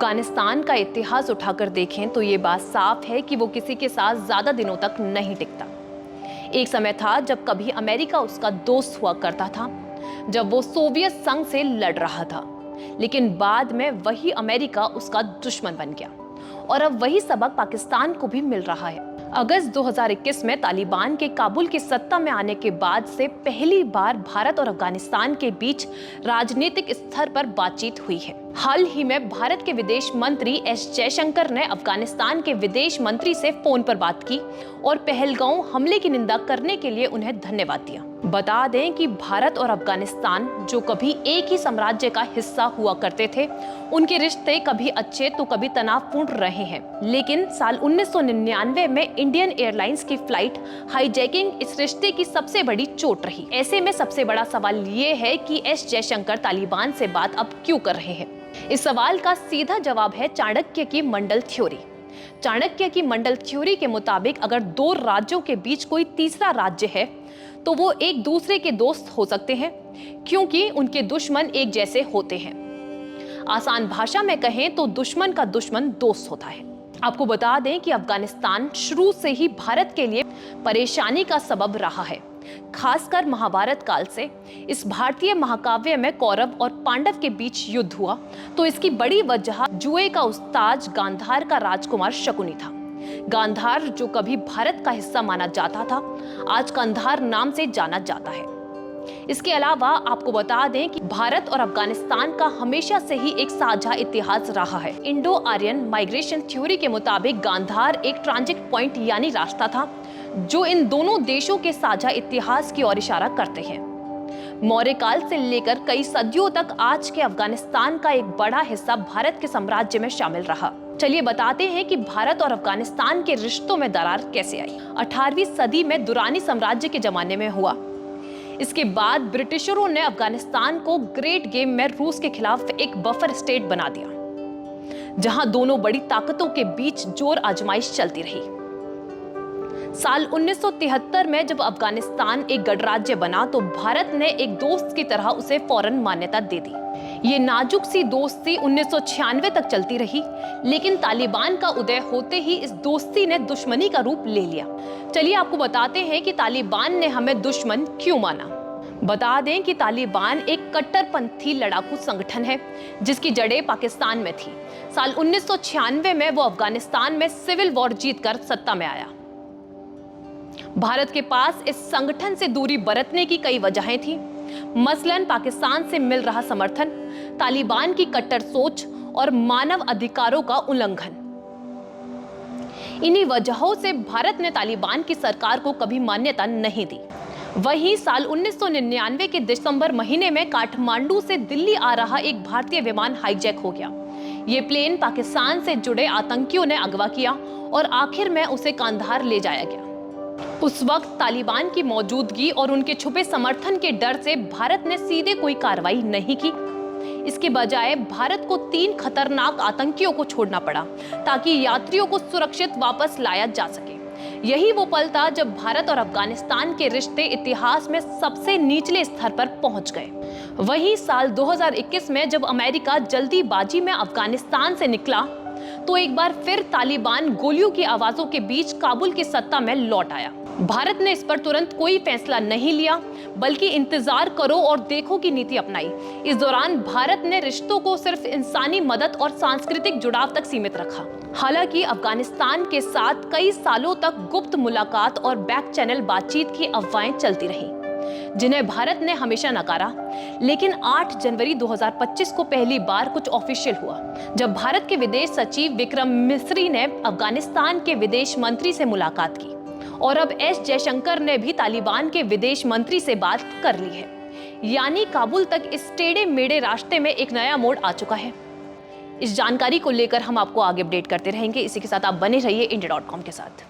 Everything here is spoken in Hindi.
अफगानिस्तान का इतिहास उठाकर देखें तो ये बात साफ है कि वो किसी के साथ ज्यादा दिनों तक नहीं टिकता। एक समय था जब कभी अमेरिका उसका दोस्त हुआ करता था, जब वो सोवियत संघ से लड़ रहा था, लेकिन बाद में वही अमेरिका उसका दुश्मन बन गया और अब वही सबक पाकिस्तान को भी मिल रहा है। अगस्त 2021 में तालिबान के काबुल की सत्ता में आने के बाद से पहली बार भारत और अफगानिस्तान के बीच राजनीतिक स्तर पर बातचीत हुई है। हाल ही में भारत के विदेश मंत्री एस जयशंकर ने अफगानिस्तान के विदेश मंत्री से फोन पर बात की और पहलगांव हमले की निंदा करने के लिए उन्हें धन्यवाद दिया। बता दें कि भारत और अफगानिस्तान जो कभी एक ही साम्राज्य का हिस्सा हुआ करते थे, उनके रिश्ते कभी अच्छे तो कभी तनावपूर्ण रहे हैं। लेकिन साल 1999 में इंडियन एयरलाइंस की फ्लाइट हाईजैकिंग इस रिश्ते की सबसे बड़ी चोट रही। ऐसे में सबसे बड़ा सवाल ये है कि एस जयशंकर तालिबान से बात अब क्यों कर रहे हैं। इस सवाल का सीधा जवाब है चाणक्य की मंडल थ्योरी। चाणक्य की मंडल थ्योरी के मुताबिक अगर दो राज्यों के बीच कोई तीसरा राज्य है तो वो एक दूसरे के दोस्त हो सकते हैं, क्योंकि उनके दुश्मन एक जैसे होते हैं। आसान भाषा में कहें तो दुश्मन का दुश्मन दोस्त होता है। आपको बता दें कि अफगानिस्तान शुरू से ही भारत के लिए परेशानी का सबब रहा है। खासकर महाभारत काल से इस भारतीय महाकाव्य में कौरव और पांडव के बीच युद्ध हुआ तो इसकी बड़ी वजह जुए का उस्ताद गांधार का राजकुमार शकुनी था। गांधार जो कभी भारत का हिस्सा माना जाता था, आज कंधार नाम से जाना जाता है। इसके अलावा आपको बता दें कि भारत और अफगानिस्तान का हमेशा से ही एक साझा इतिहास रहा है। इंडो आर्यन माइग्रेशन थ्योरी के मुताबिक गांधार एक ट्रांजिट पॉइंट यानी रास्ता था जो इन दोनों देशों के साझा इतिहास की ओर इशारा करते हैं। मौर्य काल से लेकर कई सदियों तक आज के अफगानिस्तान का एक बड़ा हिस्सा भारत के साम्राज्य में शामिल रहा। चलिए बताते हैं कि भारत और अफगानिस्तान के रिश्तों में दरार कैसे आई। 18वीं सदी में दुरानी साम्राज्य के जमाने में हुआ। इसके बाद ब्रिटिशरों ने अफगानिस्तान को ग्रेट गेम में रूस के खिलाफ एक बफर स्टेट बना दिया, जहां दोनों बड़ी ताकतों के बीच जोर आजमाइश चलती रही। साल 1973 में जब अफगानिस्तान एक गणराज्य बना तो भारत ने एक दोस्त की तरह उसे फौरन मान्यता दे दी। ये नाजुक सी दोस्ती 1996 तक चलती रही, लेकिन तालिबान का उदय होते ही इस दोस्ती ने दुश्मनी का रूप ले लिया। चलिए आपको बताते हैं कि तालिबान ने हमें दुश्मन क्यों माना। बता दें कि तालिबान एक कट्टरपंथी लड़ाकू संगठन है जिसकी जड़ें पाकिस्तान में थी। साल 1996 में वो अफगानिस्तान में सिविल वॉर जीतकर सत्ता में आया। भारत के पास इस संगठन से दूरी बरतने की कई वजहें थी, मसलन पाकिस्तान से मिल रहा समर्थन, तालिबान की कट्टर सोच और मानव अधिकारों का उल्लंघन। इन्हीं वजहों से भारत ने तालिबान की सरकार को कभी मान्यता नहीं दी। वहीं साल 1999 के दिसंबर महीने में काठमांडू से दिल्ली आ रहा एक भारतीय विमान हाईजैक हो गया। ये प्लेन पाकिस्तान से जुड़े आतंकियों ने अगवा किया और आखिर में उसे कांधार ले जाया गया। उस वक्त तालिबान की मौजूदगी और उनके छुपे समर्थन के डर से भारत ने सीधे कोई कार्रवाई नहीं की। इसके बजाय भारत को 3 खतरनाक आतंकियों को छोड़ना पड़ा ताकि यात्रियों को सुरक्षित वापस लाया जा सके। यही वो पल था जब भारत और अफगानिस्तान के रिश्ते इतिहास में सबसे निचले स्तर पर पहुंच गए। वहीं साल 2021 में जब अमेरिका जल्दीबाजी में अफगानिस्तान से निकला तो एक बार फिर तालिबान गोलियों की आवाजों के बीच काबुल की सत्ता में लौट आया। भारत ने इस पर तुरंत कोई फैसला नहीं लिया, बल्कि इंतजार करो और देखो की नीति अपनाई। इस दौरान भारत ने रिश्तों को सिर्फ इंसानी मदद और सांस्कृतिक जुड़ाव तक सीमित रखा। हालांकि अफगानिस्तान के साथ कई सालों तक गुप्त मुलाकात और बैक चैनल बातचीत की अफवाहें चलती रहीं, जिन्हें भारत ने हमेशा नकारा। लेकिन 8 जनवरी 2025 को पहली बार कुछ ऑफिशियल हुआ, जब भारत के विदेश सचिव विक्रम मिस्री ने अफगानिस्तान के विदेश मंत्री से मुलाकात की और अब एस जयशंकर ने भी तालिबान के विदेश मंत्री से बात कर ली है। यानी काबुल तक इस टेढ़े मेढ़े रास्ते में एक नया मोड़ आ चुका है। इस जानकारी को लेकर हम आपको आगे अपडेट करते रहेंगे। इसी के साथ आप बने रहिए इंडिया.com के साथ।